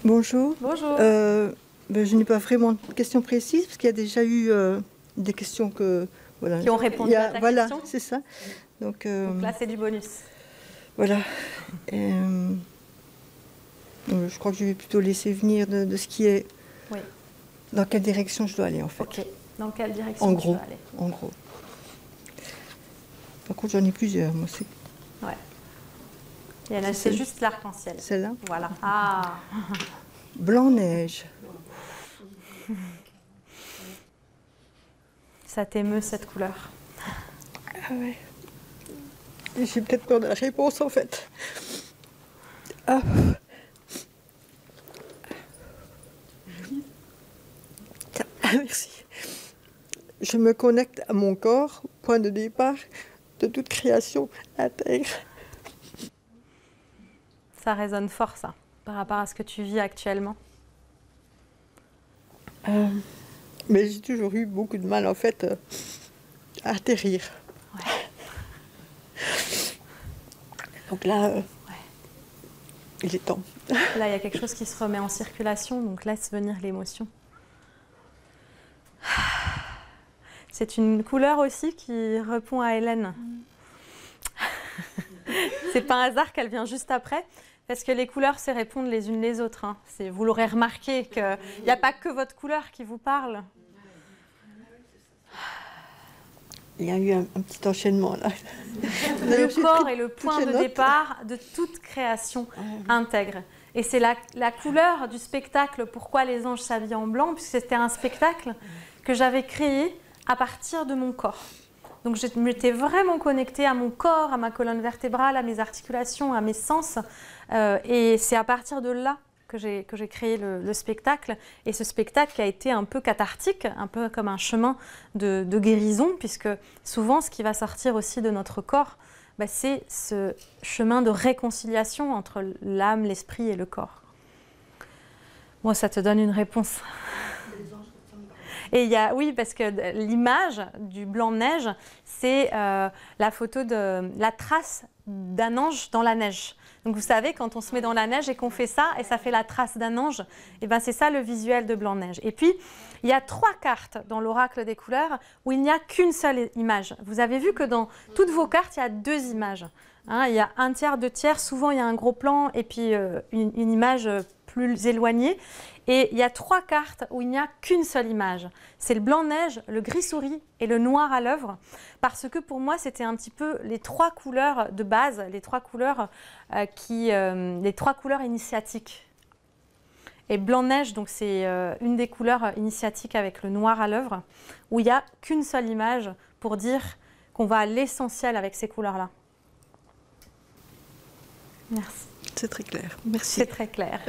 Bonjour. Bonjour. Je n'ai pas vraiment de questions précises, parce qu'il y a déjà eu des questions que... Voilà, Qui ont répondu à ta voilà, question. c'est ça. Donc là, c'est du bonus. Voilà. Je crois que je vais plutôt laisser venir de ce qui est... Oui. Dans quelle direction je dois aller, en fait. Ok. Dans quelle direction en tu gros, vas aller? En gros. Par contre, j'en ai plusieurs, moi aussi. Ouais. Il y en a, c'est juste l'arc-en-ciel. Celle-là? Voilà. Ah. Blanc-neige. Ça t'émeut, cette couleur? Ah ouais. J'ai peut-être peur de la réponse, en fait. Ah. Merci. Je me connecte à mon corps, point de départ de toute création intègre. Ça résonne fort, ça, par rapport à ce que tu vis actuellement. Mais j'ai toujours eu beaucoup de mal, en fait, à atterrir. Ouais. Donc là, il est temps. Là, il y a quelque chose qui se remet en circulation, donc laisse venir l'émotion. C'est une couleur aussi qui répond à Hélène. C'est pas un hasard qu'elle vient juste après, parce que les couleurs se répondent les unes les autres. Hein. Vous l'aurez remarqué qu'il n'y a pas que votre couleur qui vous parle. Il y a eu un petit enchaînement là. Le corps est le point de départ de toute création intègre. Et c'est la couleur du spectacle, pourquoi les anges s'habillent en blanc, puisque c'était un spectacle que j'avais créé à partir de mon corps. Donc je m'étais vraiment connectée à mon corps, à ma colonne vertébrale, à mes articulations, à mes sens. Et c'est à partir de là que j'ai créé le spectacle. Et ce spectacle qui a été un peu cathartique, un peu comme un chemin de guérison, puisque souvent ce qui va sortir aussi de notre corps, c'est ce chemin de réconciliation entre l'âme, l'esprit et le corps. Moi, ça te donne une réponse. Et oui, parce que l'image du blanc-neige, c'est la photo de la trace d'un ange dans la neige. Donc vous savez, quand on se met dans la neige et qu'on fait ça, et ça fait la trace d'un ange, et ben c'est ça le visuel de blanc-neige. Et puis, il y a 3 cartes dans l'oracle des couleurs où il n'y a qu'une seule image. Vous avez vu que dans toutes vos cartes, il y a 2 images. Hein, il y a 1 tiers, 2 tiers, souvent il y a un gros plan et puis une image plus éloignée. Et il y a 3 cartes où il n'y a qu'une seule image. C'est le blanc-neige, le gris-souris et le noir à l'œuvre. Parce que pour moi, c'était un petit peu les 3 couleurs de base, les 3 couleurs, les 3 couleurs initiatiques. Et blanc-neige, donc c'est une des couleurs initiatiques avec le noir à l'œuvre, où il n'y a qu'une seule image pour dire qu'on va à l'essentiel avec ces couleurs-là. Merci. C'est très clair. Merci. C'est très clair.